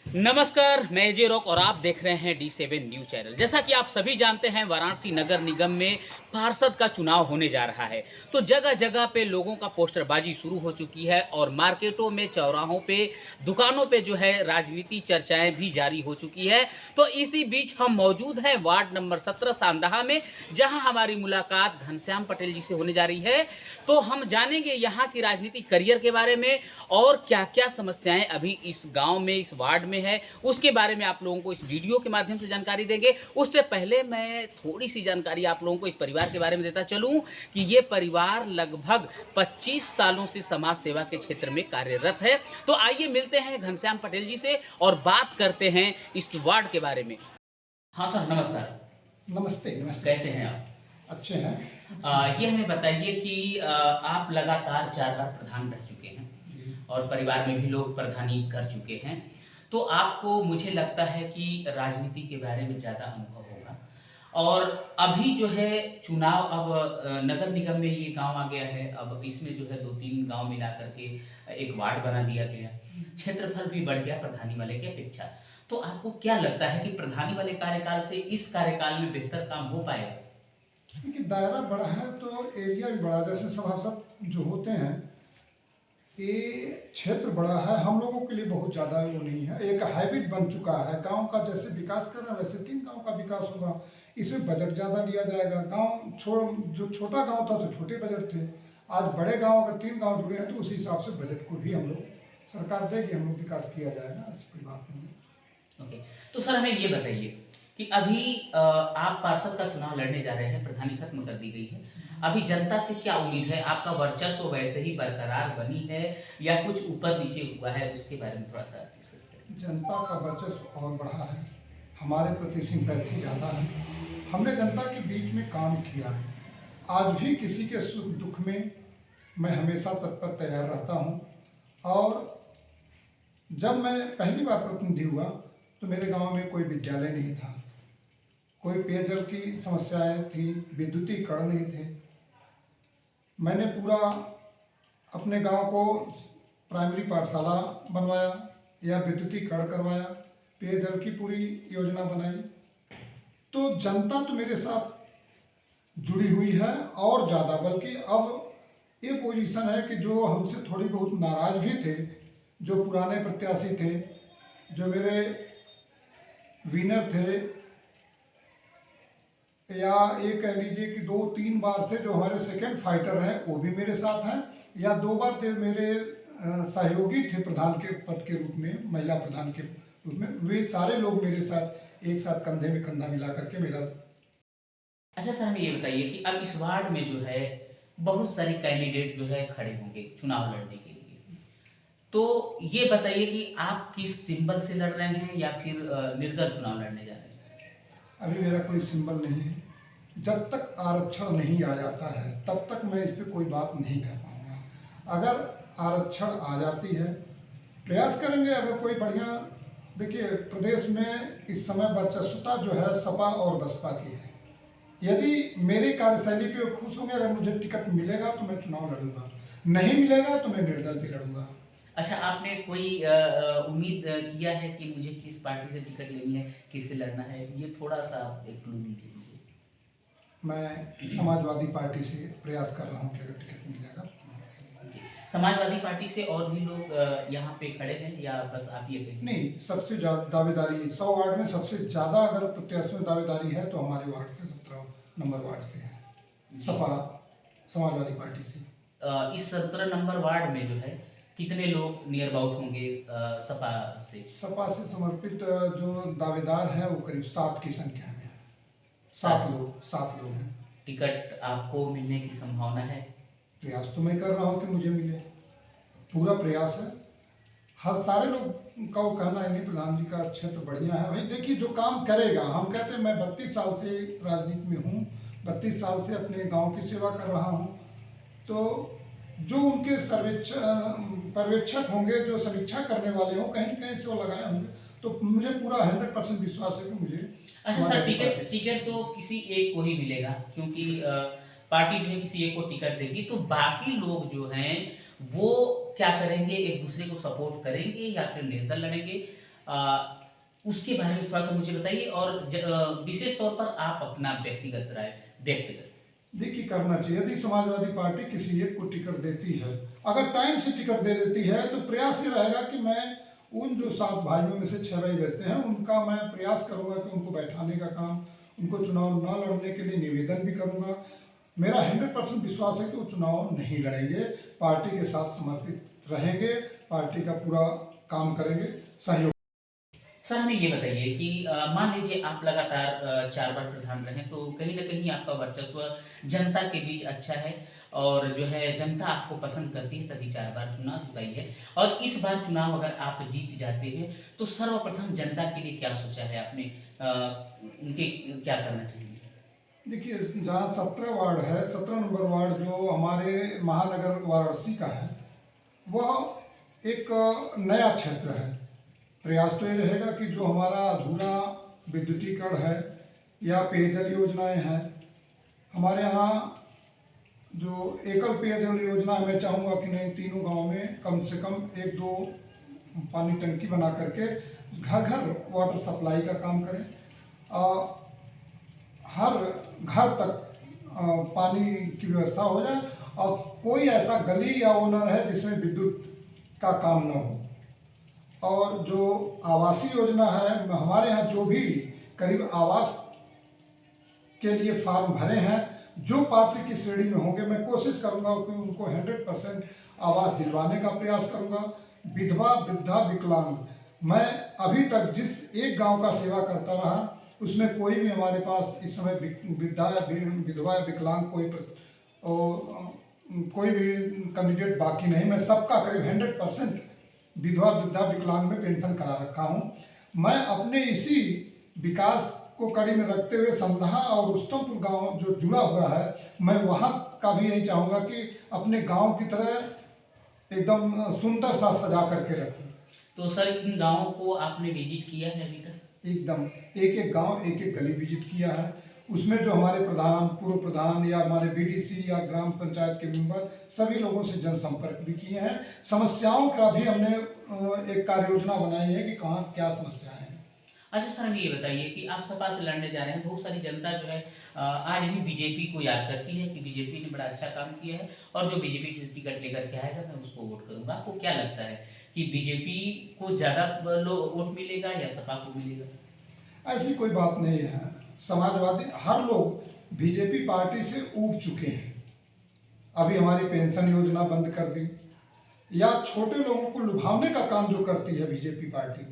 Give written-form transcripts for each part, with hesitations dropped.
नमस्कार, मैं अजय रॉक और आप देख रहे हैं D7 न्यूज चैनल। जैसा कि आप सभी जानते हैं, वाराणसी नगर निगम में पार्षद का चुनाव होने जा रहा है। तो जगह जगह पे लोगों का पोस्टरबाजी शुरू हो चुकी है और मार्केटों में, चौराहों पे, दुकानों पे जो है राजनीति चर्चाएं भी जारी हो चुकी है। तो इसी बीच हम मौजूद हैं वार्ड नंबर 17 सांदहा में, जहां हमारी मुलाकात घनश्याम पटेल जी से होने जा रही है। तो हम जानेंगे यहाँ की राजनीतिक करियर के बारे में और क्या क्या समस्याएं अभी इस गाँव में, इस वार्ड में है, उसके बारे में आप लोगों को इस वीडियो के माध्यम से जानकारी देंगे। उससे पहले मैं थोड़ी सी जानकारी आप लोगों को इस परिवार के बारे में देता चलूं कि ये परिवार लगभग 25 सालों से समाज सेवा के क्षेत्र में कार्यरत है। तो आइए मिलते हैं घनश्याम पटेल जी से और बात करते हैं इस वार्ड के बारे में। हाँ सर, नमस्कार। नमस्ते। नमस्ते। कैसे हैं आप? अच्छे हैं। ये हमें बताइए कि आप लगातार 4 बार प्रधान रह चुके हैं और परिवार में भी लोग प्रधानी कर चुके हैं। तो आपको, मुझे लगता है कि राजनीति के बारे में ज़्यादा अनुभव होगा। और अभी जो है चुनाव, अब नगर निगम में ये गांव आ गया है। अब इसमें जो है 2-3 गांव मिला करके एक वार्ड बना दिया गया, क्षेत्रफल भी बढ़ गया प्रधानी वाले की अपेक्षा। तो आपको क्या लगता है कि प्रधानी वाले कार्यकाल से इस कार्यकाल में बेहतर काम हो पाएगा? क्योंकि दायरा बड़ा है तो एरिया भी बड़ा, जैसे सभासद जो होते हैं, ये क्षेत्र बड़ा है, हम लोगों के लिए बहुत ज़्यादा वो नहीं है। एक हैबिट बन चुका है गांव का, जैसे विकास कर रहा है वैसे 3 गांव का विकास होगा। इसमें बजट ज़्यादा लिया जाएगा। जो छोटा गांव था तो छोटे बजट थे, आज बड़े गांव अगर 3 गांव जुड़े हैं तो उसी हिसाब से बजट को भी हम लोग सरकार देगी, हम लोग विकास किया जाएगा, ऐसी कोई बात नहीं है। ओके। तो सर हमें ये बताइए कि अभी आप पार्षद का चुनाव लड़ने जा रहे हैं, प्रधानी खत्म कर दी गई है। अभी जनता से क्या उम्मीद है? आपका वर्चस्व वैसे ही बरकरार बनी है या कुछ ऊपर नीचे हुआ है? उसके बारे में थोड़ा सा डिस्कस करें। जनता का वर्चस्व और बढ़ा है, हमारे प्रति सिंपैथी ज़्यादा है। हमने जनता के बीच में काम किया है। आज भी किसी के सुख दुख में मैं हमेशा तत्पर तैयार रहता हूँ। और जब मैं पहली बार प्रतिनिधि हुआ तो मेरे गांव में कोई विद्यालय नहीं था, कोई पेयजल की समस्याएं थी, विद्युतीकरण नहीं थे। मैंने पूरा अपने गांव को प्राइमरी पाठशाला बनवाया या विद्युतीकरण करवाया, पेयजल की पूरी योजना बनाई। तो जनता तो मेरे साथ जुड़ी हुई है और ज़्यादा, बल्कि अब ये पोजीशन है कि जो हमसे थोड़ी बहुत नाराज भी थे, जो पुराने प्रत्याशी थे, जो मेरे विनर थे, या ये कह लीजिए कि 2-3 बार से जो हमारे सेकंड फाइटर हैं वो भी मेरे साथ हैं, या 2 बार जो मेरे सहयोगी थे प्रधान के पद के रूप में, महिला प्रधान के रूप में, वे सारे लोग मेरे साथ एक साथ कंधे में कंधा मिला करके मेरा। अच्छा सर, हमें ये बताइए कि अब इस वार्ड में जो है बहुत सारे कैंडिडेट जो है खड़े होंगे चुनाव लड़ने के लिए। तो ये बताइए कि आप किस सिंबल से लड़ रहे हैं या फिर निर्दल चुनाव लड़ने जा रहे हैं? अभी मेरा कोई सिंबल नहीं है। जब तक आरक्षण नहीं आ जाता है तब तक मैं इस पर कोई बात नहीं कर पाऊँगा। अगर आरक्षण आ जाती है, प्रयास करेंगे। अगर कोई बढ़िया, देखिए प्रदेश में इस समय वर्चस्वता जो है सपा और बसपा की है। यदि मेरी कार्यशैली पे वो खुश होंगे, अगर मुझे टिकट मिलेगा तो मैं चुनाव लड़ूंगा, नहीं मिलेगा तो मैं निर्दल भी लड़ूंगा। अच्छा, आपने कोई उम्मीद किया है कि मुझे किस पार्टी से टिकट लेनी है, किससे लड़ना है? ये थोड़ा सा आप एक क्लू दीजिए मुझे। मैं समाजवादी पार्टी से प्रयास कर रहा हूँ कि अगर टिकट मिल जाएगा। जी। समाजवादी पार्टी से और भी लोग यहाँ पे खड़े हैं या बस आप ही अकेले? नहीं, सबसे ज़्यादा दावेदारी 100 वार्ड में सबसे ज़्यादा अगर प्रत्याशियों में दावेदारी है तो हमारे वार्ड से 17 नंबर वार्ड से है, सपा समाजवादी पार्टी से। इस 17 नंबर वार्ड में जो है कितने लोग नियर अबाउट होंगे सपा से? सपा से समर्पित जो दावेदार हैं वो करीब 7 की संख्या में है। 7 लोग हैं। टिकट आपको मिलने की संभावना है? प्रयास तो मैं कर रहा हूँ कि मुझे मिले, पूरा प्रयास है। हर सारे लोग का वो कहना है नहीं, प्रधान जी का क्षेत्र बढ़िया है। भाई देखिए, जो काम करेगा, हम कहते हैं मैं 32 साल से राजनीति में हूँ, 32 साल से अपने गांव की सेवा कर रहा हूँ। तो जो उनके पर्यवेक्षक होंगे, जो समीक्षा करने वाले हों, कहीं न कहीं से वो लगाए होंगे, तो मुझे पूरा 100% विश्वास है कि मुझे। अच्छा सर, टिकट तो किसी एक को ही मिलेगा क्योंकि पार्टी जो है किसी एक को टिकट देगी, तो बाकी लोग जो हैं वो क्या करेंगे? एक दूसरे को सपोर्ट करेंगे या फिर निर्दल लड़ेंगे? उसके बारे में थोड़ा सा मुझे बताइए, और विशेष तौर पर आप अपना व्यक्तिगत राय व्यक्त करें। देखिए, करना चाहिए। यदि समाजवादी पार्टी किसी एक को टिकट देती है, अगर टाइम से टिकट दे देती है, तो प्रयास ये रहेगा कि मैं उन जो 7 भाइयों में से 6 भाई बचते हैं, उनका मैं प्रयास करूंगा कि उनको बैठाने का काम, उनको चुनाव न लड़ने के लिए निवेदन भी करूंगा। मेरा 100% विश्वास है कि वो चुनाव नहीं लड़ेंगे, पार्टी के साथ समर्पित रहेंगे, पार्टी का पूरा काम करेंगे, सहयोग। सर हमें ये बताइए कि मान लीजिए आप लगातार 4 बार प्रधान रहे, तो कहीं न कहीं आपका वर्चस्व जनता के बीच अच्छा है, और जो है जनता आपको पसंद करती है, तभी 4 बार चुनाव जिताई है। और इस बार चुनाव अगर आप जीत जाते हैं, तो सर्वप्रथम जनता के लिए क्या सोचा है आपने? उनके क्या करना चाहिए? देखिए, जहाँ 17 वार्ड है, 17 नंबर वार्ड जो हमारे महानगर वाराणसी का है, वह एक नया क्षेत्र है। प्रयास तो ये रहेगा कि जो हमारा अधूरा विद्युतीकरण है या पेयजल योजनाएं हैं, हमारे यहाँ जो एकल पेयजल योजना है, मैं चाहूँगा कि नहीं, तीनों गांव में कम से कम 1-2 पानी टंकी बना करके घर घर वाटर सप्लाई का काम करें। हर घर तक पानी की व्यवस्था हो जाए, और कोई ऐसा गली या ओनर है जिसमें विद्युत का काम न हो। और जो आवासीय योजना है, हमारे यहाँ जो भी करीब आवास के लिए फॉर्म भरे हैं, जो पात्र की श्रेणी में होंगे, मैं कोशिश करूंगा कि उनको 100% आवास दिलवाने का प्रयास करूंगा। विधवा, वृद्धा, विकलांग, मैं अभी तक जिस एक गांव का सेवा करता रहा, उसमें कोई भी हमारे पास इस समय वृद्धा या विधवा या विकलांग कोई भी कैंडिडेट बाकी नहीं। मैं सबका करीब 100% विधवा, वृद्धा, विकलांग में पेंशन करा रखा हूँ। मैं अपने इसी विकास को कड़ी में रखते हुए संधा और रुस्तमपुर गांव जो जुड़ा हुआ है, मैं वहाँ का भी यही चाहूँगा कि अपने गांव की तरह एकदम सुंदर सा सजा करके रखूँ। तो सर इन गाँवों को आपने विजिट किया है अभी तक? एकदम एक एक गांव, एक एक गली विजिट किया है। उसमें जो हमारे प्रधान, पूर्व प्रधान या हमारे बीडीसी या ग्राम पंचायत के मेंबर, सभी लोगों से जनसंपर्क भी किए हैं। समस्याओं का भी हमने एक कार्य योजना बनाई है कि कहाँ क्या समस्याएं हैं। अच्छा सर, हमें ये बताइए कि आप सपा से लड़ने जा रहे हैं, बहुत सारी जनता जो है आज भी बीजेपी को याद करती है कि बीजेपी ने बड़ा अच्छा काम किया है, और जो बीजेपी से टिकट लेकर के आएगा मैं उसको वोट करूंगा। आपको क्या लगता है कि बीजेपी को ज़्यादा वोट मिलेगा या सपा को मिलेगा? ऐसी कोई बात नहीं है। समाजवादी हर लोग बीजेपी पार्टी से ऊब चुके हैं। अभी हमारी पेंशन योजना बंद कर दी, या छोटे लोगों को लुभावने का काम जो करती है बीजेपी पार्टी,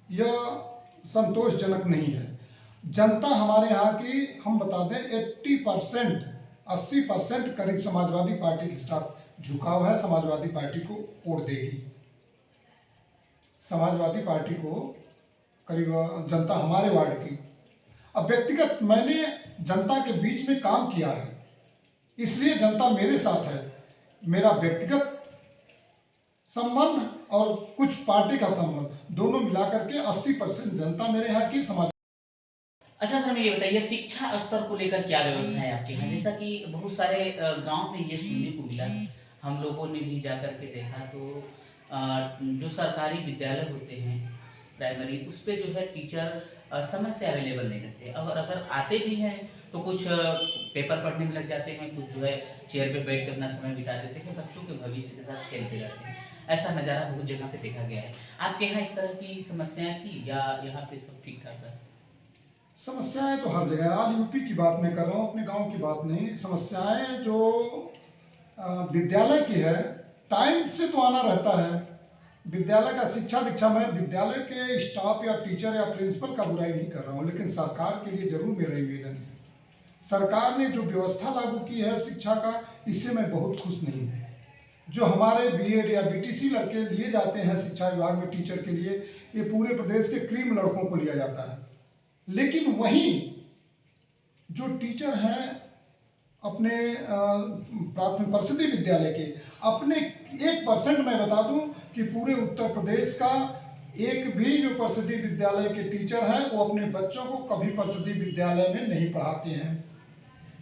यह संतोषजनक नहीं है। जनता हमारे यहाँ की, हम बता दें, 80% करीब समाजवादी पार्टी के साथ झुकाव है, समाजवादी पार्टी को वोट देगी। समाजवादी पार्टी को करीब जनता हमारे वार्ड की, अब व्यक्तिगत मैंने जनता के बीच में काम किया है, इसलिए जनता मेरे साथ है। मेरा व्यक्तिगत संबंध और कुछ पार्टी का संबंध, दोनों मिलाकर के 80% जनता मेरे यहाँ की समाज। अच्छा सर, हमें ये बताइए शिक्षा स्तर को लेकर क्या व्यवस्था है आपके यहाँ? जैसा कि बहुत सारे गांव में ये सुनने को मिला, हम लोगों ने भी जा कर के देखा, तो जो सरकारी विद्यालय होते हैं प्राइमरी, उस पे जो है टीचर समय से अवेलेबल नहीं रहते, अगर अगर आते भी हैं तो कुछ पेपर पढ़ने में लग जाते हैं, कुछ जो है चेयर पे बैठ कर अपना समय बिता देते हैं, बच्चों के भविष्य के साथ खेलते रहते हैं। ऐसा नज़ारा बहुत जगह पे देखा गया है। आपके यहाँ इस तरह की समस्याएं थी या यहाँ पे सब ठीक ठाक है? समस्याएं तो हर जगह, आज यूपी की बात मैं कर रहा हूँ, अपने गांव की बात नहीं। समस्याएं जो विद्यालय की है, टाइम से तो आना रहता है। विद्यालय का शिक्षा दीक्षा, मैं विद्यालय के स्टाफ या टीचर या प्रिंसिपल का बुराई नहीं कर रहा हूँ, लेकिन सरकार के लिए जरूर मेरा निवेदन है। सरकार ने जो व्यवस्था लागू की है शिक्षा का, इससे मैं बहुत खुश नहीं हूँ। जो हमारे बीएड या बीटीसी लड़के लिए जाते हैं शिक्षा विभाग में टीचर के लिए, ये पूरे प्रदेश के क्रीम लड़कों को लिया जाता है। लेकिन वहीं जो टीचर हैं अपने प्राथमिक परिषदीय विद्यालय के, अपने 1% मैं बता दूं कि पूरे उत्तर प्रदेश का एक भी जो परिषदीय विद्यालय के टीचर हैं, वो अपने बच्चों को कभी परिषदीय विद्यालय में नहीं पढ़ाते हैं।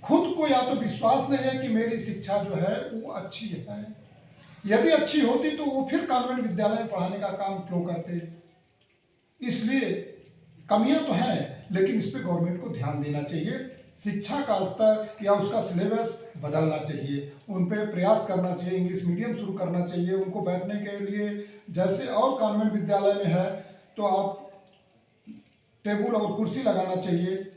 खुद को या तो विश्वास नहीं है कि मेरी शिक्षा जो है वो अच्छी है। यदि अच्छी होती तो वो फिर कॉन्वेंट विद्यालय में पढ़ाने का काम क्यों करते। इसलिए कमियां तो हैं, लेकिन इस पे गवर्नमेंट को ध्यान देना चाहिए। शिक्षा का स्तर या उसका सिलेबस बदलना चाहिए, उन पे प्रयास करना चाहिए, इंग्लिश मीडियम शुरू करना चाहिए उनको बैठने के लिए। जैसे और कॉन्वेंट विद्यालय में है तो आप टेबल और कुर्सी लगाना चाहिए।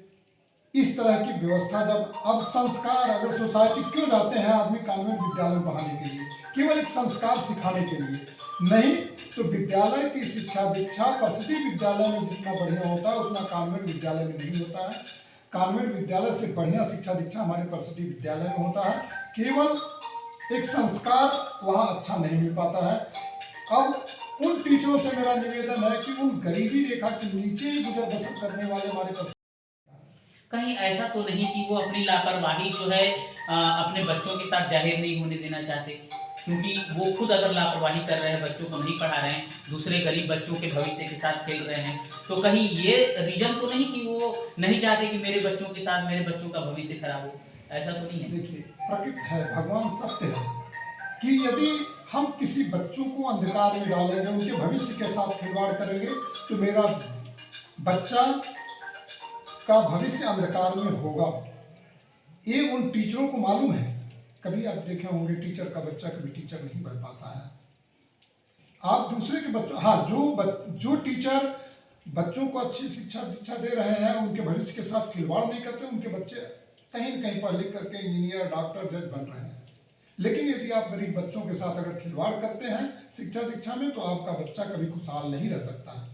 इस तरह की व्यवस्था, जब अब संस्कार, अगर सोसाइटी क्यों जाते हैं आदमी कॉन्वेंट विद्यालय पढ़ाने के लिए, केवल एक संस्कार सिखाने के लिए, नहीं तो विद्यालय की शिक्षा दीक्षा प्रसिद्धि विद्यालय में जितना बढ़िया होता है उतना कॉन्वेंट विद्यालय में नहीं होता है। कॉन्वेंट विद्यालय से बढ़िया शिक्षा दीक्षा हमारे प्रसिद्धि विद्यालय में होता है। केवल एक संस्कार वहाँ अच्छा नहीं मिल पाता है। अब उन टीचरों से मेरा निवेदन है कि उन गरीबी रेखा के नीचे ही गुजर बसर करने वाले हमारे कहीं ऐसा तो नहीं कि वो अपनी लापरवाही जो है अपने बच्चों के साथ जाहिर नहीं होने देना चाहते, क्योंकि वो खुद अगर लापरवाही कर रहे हैं, बच्चों को नहीं पढ़ा रहे हैं, दूसरे गरीब बच्चों के भविष्य के साथ खेल रहे हैं, तो कहीं ये रीजन तो नहीं कि वो नहीं चाहते कि मेरे बच्चों के साथ मेरे बच्चों का भविष्य खराब हो, ऐसा तो नहीं है। देखिए, प्रकृति है, भगवान सत्य है कि यदि हम किसी बच्चों को अंधकार में डालेंगे, उनके भविष्य के साथ खिलवाड़ करेंगे, तो मेरा बच्चा का भविष्य अंधकार में होगा। ये उन टीचरों को मालूम है। कभी आप देखे होंगे टीचर का बच्चा कभी टीचर नहीं बन पाता है। आप दूसरे के बच्चों, हाँ, जो टीचर बच्चों को अच्छी शिक्षा दीक्षा दे रहे हैं, उनके भविष्य के साथ खिलवाड़ नहीं करते, उनके बच्चे कहीं न कहीं पढ़ लिख करके इंजीनियर, डॉक्टर, जज बन रहे हैं। लेकिन यदि आप गरीब बच्चों के साथ अगर खिलवाड़ करते हैं शिक्षा दीक्षा में, तो आपका बच्चा कभी खुशहाल नहीं रह सकता है।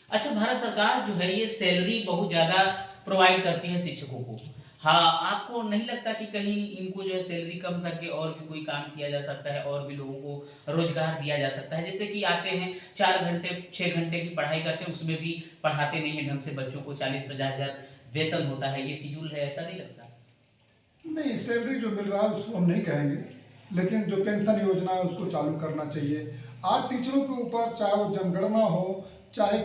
अच्छा, भारत सरकार जो है ये सैलरी बहुत ज़्यादा प्रोवाइड करती है शिक्षकों को। हाँ, आपको नहीं लगता कि कहीं इनको जो है सैलरी कम करके और भी कोई काम किया जा सकता है और भी लोगों को रोजगार दिया जा सकता है? जैसे कि आते हैं 4 घंटे 6 घंटे की पढ़ाई करते हैं, उसमें भी पढ़ाते नहीं हैं ढंग से बच्चों को, 40-50 हज़ार वेतन होता है, ये फिजूल है, ऐसा नहीं लगता? नहीं, सैलरी जो मिल रहा है उसको हम नहीं कहेंगे, लेकिन जो पेंशन योजना है उसको चालू करना चाहिए। आज टीचरों के ऊपर, चाहे वो जनगणना हो, चाहे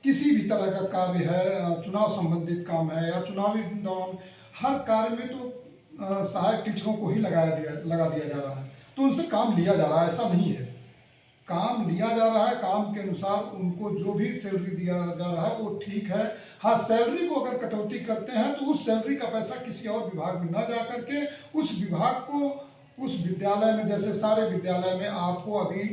किसी भी तरह का कार्य है, चुनाव संबंधित काम है या चुनावी दौरान, हर कार्य में तो सहायक टीचरों को ही लगा दिया जा रहा है, तो उनसे काम लिया जा रहा है, ऐसा नहीं है। काम लिया जा रहा है, काम के अनुसार उनको जो भी सैलरी दिया जा रहा है वो ठीक है। हाँ, सैलरी को अगर कटौती करते हैं तो उस सैलरी का पैसा किसी और विभाग में ना जा करके उस विभाग को उस विद्यालय में, जैसे सारे विद्यालय में आपको अभी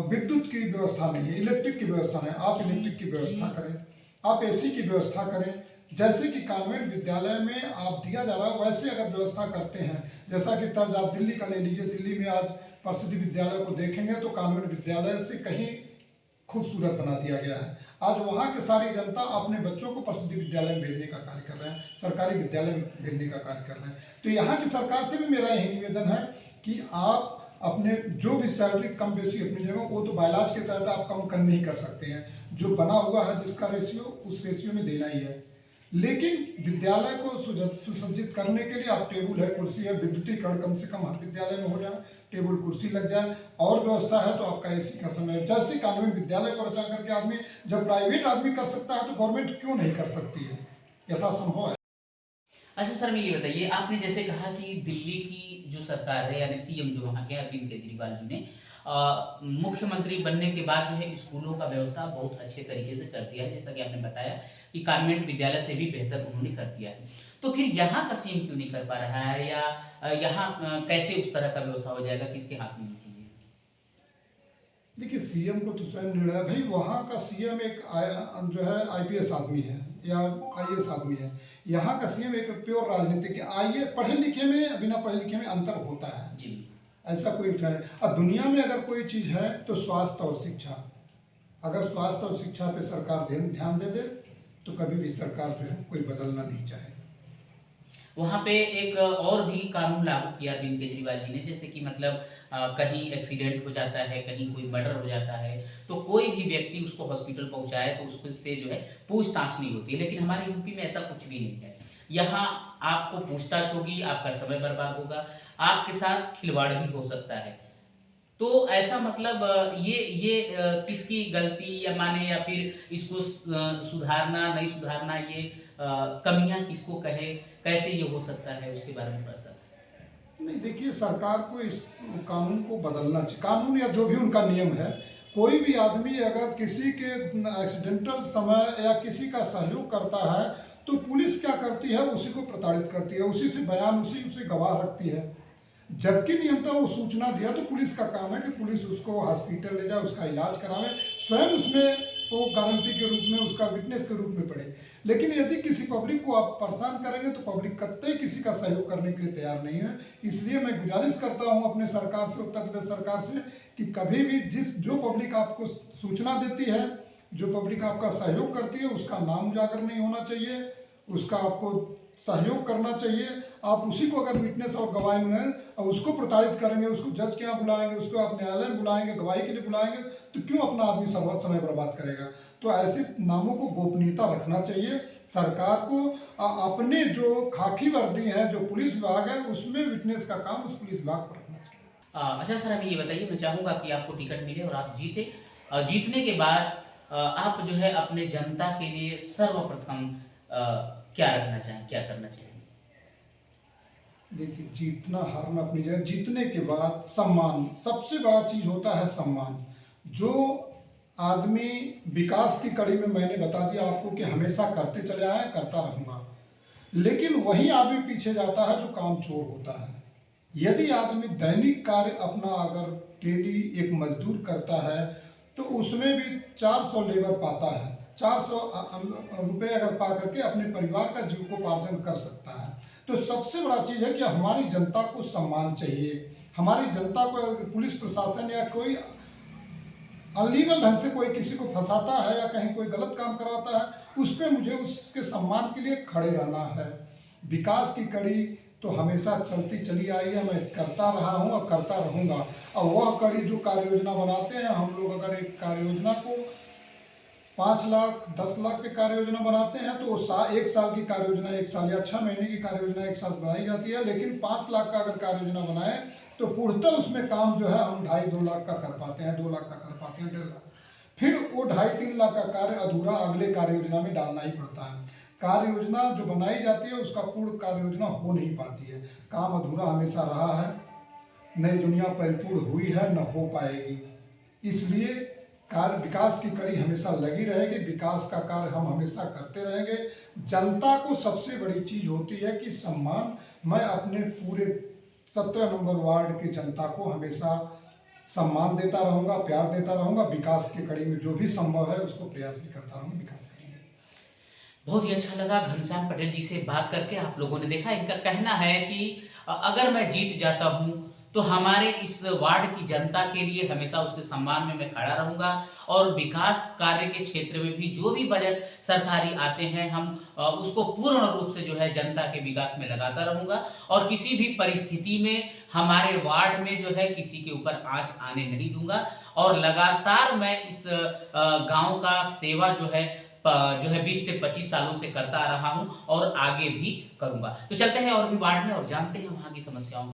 विद्युत की व्यवस्था नहीं है, इलेक्ट्रिक की व्यवस्था नहीं है, आप इलेक्ट्रिक की व्यवस्था करें, आप एसी की व्यवस्था करें। जैसे कि कॉन्वेंट विद्यालय में आप दिया जा रहा है वैसे अगर व्यवस्था करते हैं, जैसा कि तर्ज आप दिल्ली का ले लीजिए, दिल्ली में आज प्रसिद्धि विद्यालय को देखेंगे तो कॉन्वेंट विद्यालय से कहीं खूबसूरत बना दिया गया है। आज वहाँ की सारी जनता अपने बच्चों को प्रसिद्धि विद्यालय में भेजने का कार्य कर रहे हैं, सरकारी विद्यालय में भेजने का कार्य कर रहे हैं। तो यहाँ की सरकार से भी मेरा यही निवेदन है कि आप अपने जो भी सैलरी कम बेसी अपनी जगह, वो तो बायलाज के तहत आप कम कर नहीं कर सकते हैं, जो बना हुआ है जिसका रेशियो उस रेशियो में देना ही है। लेकिन विद्यालय को सुसज्जित करने के लिए आप टेबल है, कुर्सी है, विद्युतीकरण कम से कम हर विद्यालय में हो जाए, टेबल कुर्सी लग जाए, और व्यवस्था है तो आपका एसी का समय, जैसे कॉन्वेंट विद्यालय को रचा करके आदमी, जब प्राइवेट आदमी कर सकता है तो गवर्नमेंट क्यों नहीं कर सकती है, यथासंभव है। अच्छा सर, मैं ये बताइए, आपने जैसे कहा कि दिल्ली की जो सरकार है यानी सीएम जो वहाँ के अरविंद केजरीवाल जी ने मुख्यमंत्री बनने के बाद जो है स्कूलों का व्यवस्था बहुत अच्छे तरीके से कर दिया है, जैसा कि आपने बताया कि कॉन्वेंट विद्यालय से भी बेहतर उन्होंने कर दिया है। तो फिर यहाँ का सीएम क्यों नहीं कर पा रहा है, या यहाँ कैसे उस तरह का व्यवस्था हो जाएगा, किसके हाथ में ये चीज़ें? देखिए, सीएम को तो स्वयं निर्णय, भाई वहाँ का सीएम एक जो है आईपीएस आदमी है या आईएएस आदमी है। यहाँ का सीएम एक प्योर राजनीतिक है। आइए, पढ़े लिखे में, बिना पढ़े लिखे में अंतर होता है जी, ऐसा कोई है। और दुनिया में अगर कोई चीज़ है तो स्वास्थ्य और शिक्षा। अगर स्वास्थ्य और शिक्षा पे सरकार ध्यान दे दे तो कभी भी सरकार जो है कोई बदलना नहीं चाहेगी। वहाँ पे एक और भी कानून लागू किया अरविंद केजरीवाल जी ने, जैसे कि मतलब कहीं एक्सीडेंट हो जाता है, कहीं कोई मर्डर हो जाता है, तो कोई भी व्यक्ति उसको हॉस्पिटल पहुँचाए तो उससे जो है पूछताछ नहीं होती है। लेकिन हमारे यूपी में ऐसा कुछ भी नहीं है। यहाँ आपको पूछताछ होगी, आपका समय बर्बाद होगा, आपके साथ खिलवाड़ भी हो सकता है। तो ऐसा मतलब किसकी गलती या माने, या फिर इसको सुधारना नहीं सुधारना, ये कमियां किसको कहे, कैसे ये हो सकता है, उसके बारे में थोड़ा सा। नहीं, देखिए, सरकार को इस कानून को बदलना चाहिए। कानून या जो भी उनका नियम है कोई भी आदमी अगर किसी के एक्सीडेंटल समय या किसी का सहयोग करता है तो पुलिस क्या करती है, उसी को प्रताड़ित करती है, उसी से बयान, उसी से गवाह रखती है। जबकि नियंत्रण वो सूचना दिया तो पुलिस का काम है कि पुलिस उसको हॉस्पिटल ले जाए, उसका इलाज करावे, स्वयं उसमें वो गारंटी के रूप में, उसका विटनेस के रूप में पड़े। लेकिन यदि किसी पब्लिक को आप परेशान करेंगे तो पब्लिक कतई किसी का सहयोग करने के लिए तैयार नहीं है। इसलिए मैं गुजारिश करता हूँ अपने सरकार से, उत्तर प्रदेश सरकार से, कि कभी भी जो पब्लिक आपको सूचना देती है, जो पब्लिक आपका सहयोग करती है, उसका नाम उजागर नहीं होना चाहिए, उसका आपको सहयोग करना चाहिए। आप उसी को अगर विटनेस और गवाही में और उसको प्रताड़ित करेंगे, उसको जज के यहाँ बुलाएंगे, उसको आप न्यायालय में बुलाएंगे, गवाही के लिए बुलाएंगे, तो क्यों अपना आदमी समय बर्बाद करेगा। तो ऐसे नामों को गोपनीयता रखना चाहिए। सरकार को अपने जो खाकी वर्दी है, जो पुलिस विभाग है, उसमें विटनेस का काम उस पुलिस विभाग को रखना चाहिए। अच्छा सर, हमें ये बताइए, मैं चाहूँगा कि आपको टिकट मिले और आप जीते। जीतने के बाद आप जो है अपने जनता के लिए सर्वप्रथम क्या रखना चाहें, क्या करना चाहेंगे? देखिए, जीतना हारना अपनी जगह, जीतने के बाद सम्मान, सबसे बड़ा चीज होता है सम्मान। जो आदमी विकास की कड़ी में, मैंने बता दिया आपको कि हमेशा करते चले आए, करता रहूँगा, लेकिन वही आदमी पीछे जाता है जो काम चोर होता है। यदि आदमी दैनिक कार्य अपना अगर डेली एक मजदूर करता है तो उसमें भी 400 लेबर पाता है, 400 रुपये अगर पा करके अपने परिवार का जीविकोपार्जन कर सकता है। तो सबसे बड़ा चीज़ है कि हमारी जनता को सम्मान चाहिए। हमारी जनता को पुलिस प्रशासन या कोई अनलीगल ढंग से कोई किसी को फंसाता है या कहीं कोई गलत काम कराता है, उस पर मुझे उसके सम्मान के लिए खड़े रहना है। विकास की कड़ी तो हमेशा चलती चली आई है, मैं करता रहा हूँ और करता रहूँगा। और वह कड़ी जो कार्य योजना बनाते हैं हम लोग, अगर एक कार्य योजना को 5 लाख 10 लाख के कार्य योजना बनाते हैं तो वो 1 साल की कार्य योजना 1 साल, या 6 महीने की कार्य योजना 1 साल बनाई जाती है। लेकिन 5 लाख का अगर कार्य योजना बनाए तो पूर्णतः उसमें काम जो है हम 2.5-2 लाख का कर पाते हैं, 2 लाख का कर पाते हैं, 1.5 लाख। फिर वो 2.5-3 लाख का कार्य अधूरा अगले कार्य योजना में डालना ही पड़ता है। कार्य योजना जो बनाई जाती है उसका पूर्ण कार्य योजना हो नहीं पाती है, काम अधूरा हमेशा रहा है। नई दुनिया परिपूर्ण हुई है, न हो पाएगी। इसलिए कार्य विकास की कड़ी हमेशा लगी रहेगी, विकास का कार्य हम हमेशा करते रहेंगे। जनता को सबसे बड़ी चीज़ होती है कि सम्मान। मैं अपने पूरे 17 नंबर वार्ड की जनता को हमेशा सम्मान देता रहूँगा, प्यार देता रहूँगा। विकास की कड़ी में जो भी संभव है उसको प्रयास भी करता रहूँगा विकास करने में। बहुत ही अच्छा लगा घनश्याम पटेल जी से बात करके। आप लोगों ने देखा, इनका कहना है कि अगर मैं जीत जाता हूं तो हमारे इस वार्ड की जनता के लिए हमेशा उसके सम्मान में मैं खड़ा रहूंगा, और विकास कार्य के क्षेत्र में भी जो भी बजट सरकारी आते हैं हम उसको पूर्ण रूप से जो है जनता के विकास में लगाता रहूंगा, और किसी भी परिस्थिति में हमारे वार्ड में जो है किसी के ऊपर आंच आने नहीं दूंगा, और लगातार मैं इस गांव का सेवा जो है 20 से 25 सालों से करता आ रहा हूं और आगे भी करूंगा। तो चलते हैं और भी वार्ड में और जानते हैं वहां की समस्याओं।